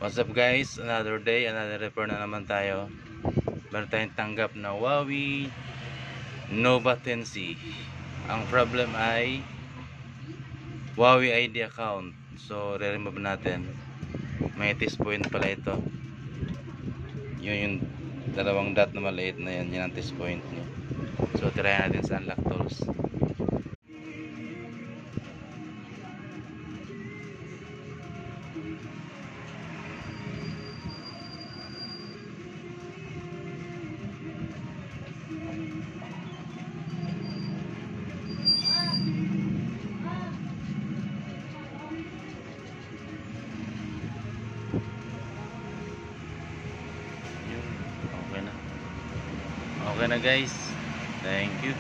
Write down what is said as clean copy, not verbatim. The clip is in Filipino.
What's up guys? Another day, another repair na naman tayo. Meron tayong tanggap na Huawei Nova 10C. Ang problem ay Huawei ID account. So, re-remove natin. May test point pala ito. Yun yung dalawang dot na maliit na yan. Yan ang test point niya. So, try natin sa unlock tools. Okay na. Okay na guys. Thank you.